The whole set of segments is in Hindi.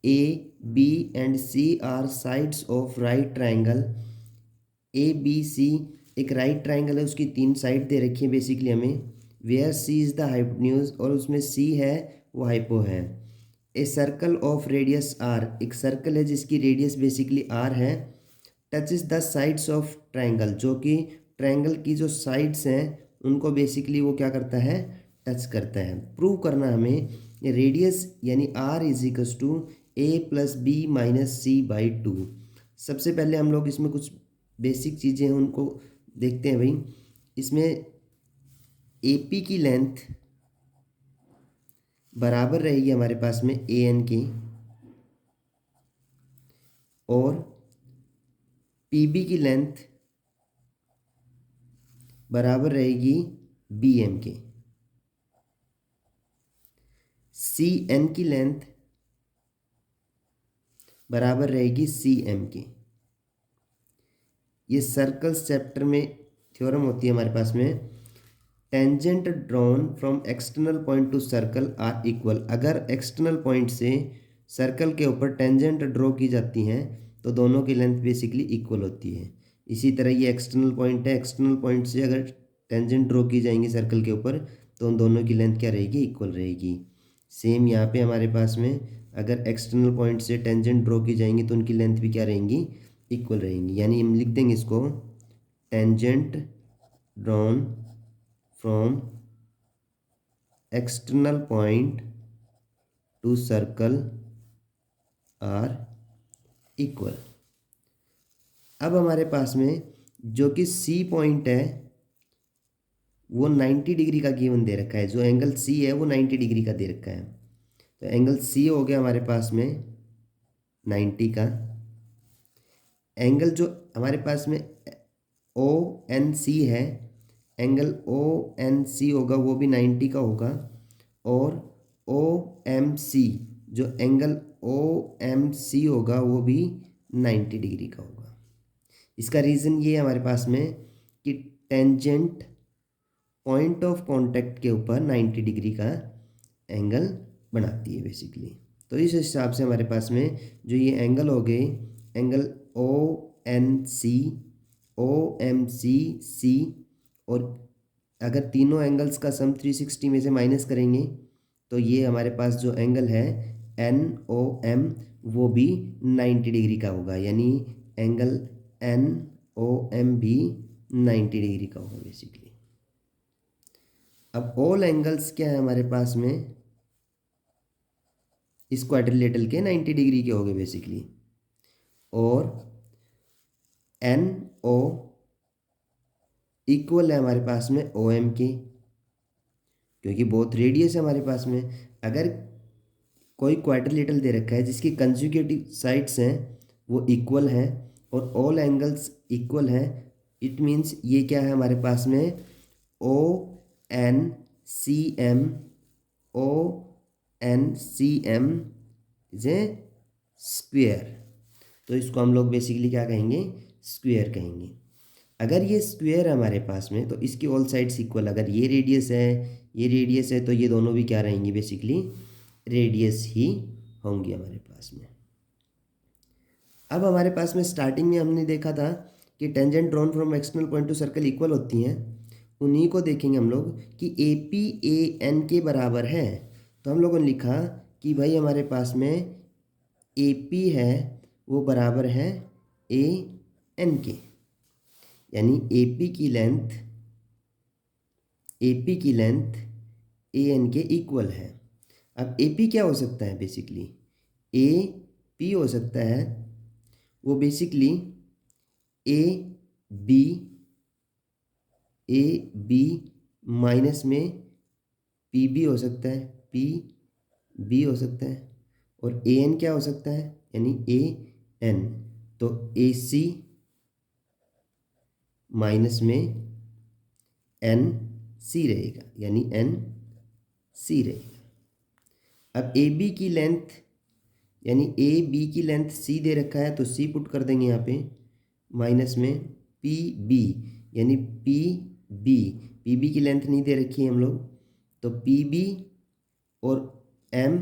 A B and C are sides of right triangle. A B C एक राइट ट्राइंगल है, उसकी 3 साइड दे रखी है बेसिकली हमें। Where C is the hypotenuse, और उसमें सी है वो हाइपो है। A circle of radius R, एक सर्कल है जिसकी रेडियस बेसिकली आर है। Touch is the sides of triangle, जो कि ट्राइंगल की जो साइड्स हैं उनको बेसिकली वो क्या करता है, टच करता है। प्रूव करना हमें रेडियस यानी R is equals to A plus B minus C by 2। सबसे पहले हम लोग इसमें कुछ बेसिक चीज़ें हैं उनको देखते हैं भाई। इसमें ए पी की लेंथ बराबर रहेगी हमारे पास में ए एन के, और पी बी की लेंथ बराबर रहेगी बी एम के। सी एन की लेंथ बराबर रहेगी सी एम के। ये सर्कल्स चैप्टर में थ्योरम होती है हमारे पास में। Tangent drawn from external point to circle are equal, अगर एक्सटर्नल पॉइंट से सर्कल के ऊपर टेंजेंट ड्रॉ की जाती हैं तो दोनों की लेंथ बेसिकली इक्वल होती है। इसी तरह ये एक्सटर्नल पॉइंट है, एक्सटर्नल पॉइंट से अगर टेंजेंट ड्रॉ की जाएंगी सर्कल के ऊपर तो उन दोनों की लेंथ क्या रहेगी, इक्वल रहेगी। सेम यहाँ पे हमारे पास में अगर एक्सटर्नल पॉइंट से टेंजेंट ड्रॉ की जाएंगी तो उनकी लेंथ भी क्या रहेंगी, इक्वल रहेंगी। यानी हम लिख देंगे इसको tangent drawn from external point to circle are equal. अब हमारे पास में जो कि सी पॉइंट है वो 90 डिग्री का गिवन दे रखा है, जो एंगल सी है वो 90 डिग्री का दे रखा है। तो एंगल सी हो गया हमारे पास में 90 का। एंगल जो हमारे पास में ओ एन सी है, एंगल ओ एन सी होगा वो भी 90 का होगा। और ओ एम सी, जो एंगल ओ एम सी होगा वो भी 90 डिग्री का होगा। इसका रीज़न ये है हमारे पास में कि टेंजेंट पॉइंट ऑफ कांटेक्ट के ऊपर 90 डिग्री का एंगल बनाती है बेसिकली। तो इस हिसाब से हमारे पास में जो ये एंगल हो गए, angle O N C, O M C, C, और अगर तीनों एंगल्स का सम 360 में से माइनस करेंगे तो ये हमारे पास जो एंगल है एन ओ एम वो भी 90 डिग्री का होगा। यानी एंगल एन ओ एम भी 90 डिग्री का होगा बेसिकली। अब ऑल एंगल्स क्या है हमारे पास में, इस क्वाड्रिलेटरल के 90 डिग्री के हो गए बेसिकली। और एन ओ इक्वल है हमारे पास में ओ एम के, क्योंकि बहुत रेडियस है हमारे पास में। अगर कोई क्वाड्रिलेटरल दे रखा है जिसकी कंजुगेटिव साइड्स हैं वो इक्वल हैं और ऑल एंगल्स इक्वल हैं, इट मीन्स ये क्या है हमारे पास में O N C M, O N C M is a square. तो इसको हम लोग बेसिकली क्या कहेंगे, स्क्वेयर कहेंगे। अगर ये स्क्वेयर है हमारे पास में तो इसकी ऑल साइड्स इक्वल, अगर ये रेडियस है ये रेडियस है तो ये दोनों भी क्या रहेंगी, बेसिकली रेडियस ही होंगी हमारे पास में। अब हमारे पास में स्टार्टिंग में हमने देखा था कि tangent drawn from external point to circle equal होती हैं। उन्हीं को देखेंगे हम लोग कि ए पी ए एन के बराबर है। तो हम लोगों ने लिखा कि भाई हमारे पास में ए पी है वो बराबर है ए एन के, यानी ए पी की लेंथ ए एन के इक्वल है। अब ए पी क्या हो सकता है, बेसिकली ए पी हो सकता है वो बेसिकली ए बी माइनस में पी बी हो सकता है, पी बी हो सकता है। और ए एन क्या हो सकता है, यानी ए एन, तो ए सी माइनस में एन सी रहेगा, यानी एन सी रहेगा। अब ए बी की लेंथ, यानी ए बी की लेंथ सी दे रखा है तो सी पुट कर देंगे यहाँ पे, माइनस में पी बी, यानी पी बी की लेंथ नहीं दे रखी है हम लोग, तो पी बी और एम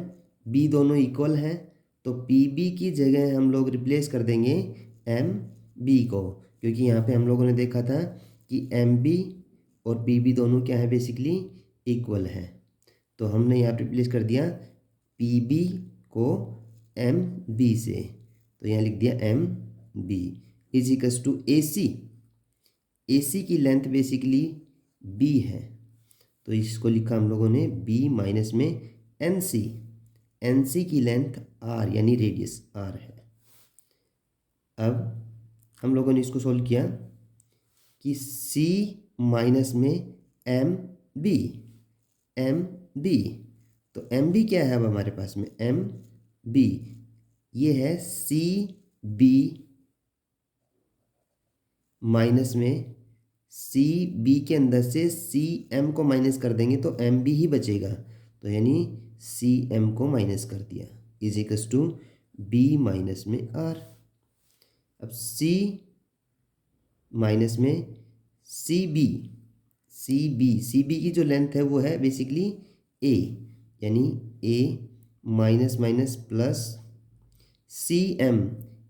बी दोनों इक्वल हैं तो पी बी की जगह हम लोग रिप्लेस कर देंगे एम बी को, क्योंकि यहाँ पे हम लोगों ने देखा था कि एम बी और पी बी दोनों क्या है, बेसिकली इक्वल है। तो हमने यहाँ पे रिप्लेस कर दिया पी बी को एम बी से, तो यहाँ लिख दिया M B is equals to A C. A C की लेंथ बेसिकली बी है, तो इसको लिखा हम लोगों ने बी माइनस में एन सी। एन सी की लेंथ आर यानी रेडियस आर है। अब हम लोगों ने इसको सोल्व किया कि सी माइनस में एम बी, एम बी, तो एम बी क्या है अब हमारे पास में, एम बी ये है सी बी माइनस में सी बी के अंदर से सी एम को माइनस कर देंगे तो एम बी ही बचेगा, तो यानी सी एम को माइनस कर दिया is equals to B minus में आर। अब सी माइनस में सी बी, सी बी की जो लेंथ है वो है बेसिकली ए, यानी A minus minus plus C M,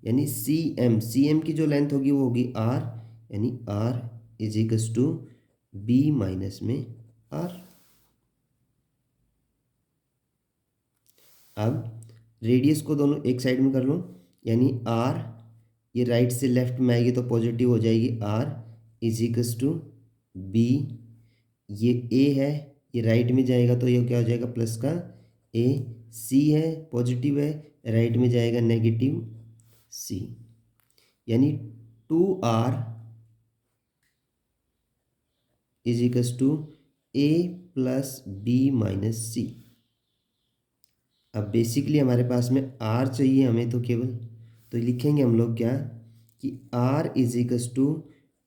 यानी सी एम की जो लेंथ होगी वो होगी आर, यानी R is equals to B minus में आर। अब रेडियस को दोनों एक साइड में कर लो, यानी आर ये राइट से लेफ्ट में आएगी तो पॉजिटिव हो जाएगी, R is equals to B, ये ए है ये राइट में जाएगा तो ये क्या हो जाएगा प्लस का ए, सी है पॉजिटिव है राइट में जाएगा नेगेटिव सी, यानी 2r is equals to A plus B minus C. अब बेसिकली हमारे पास में r चाहिए हमें तो केवल, तो लिखेंगे हम लोग क्या कि r is equals to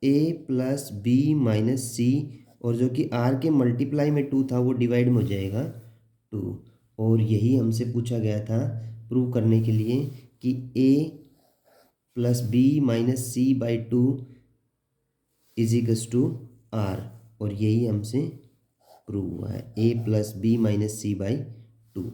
A plus B minus C, और जो कि r के मल्टीप्लाई में 2 था वो डिवाइड में हो जाएगा 2, और यही हमसे पूछा गया था प्रूव करने के लिए कि a plus B minus C by 2 is equals to R, और यही हमसे प्रूव हुआ है a plus B minus C by 2।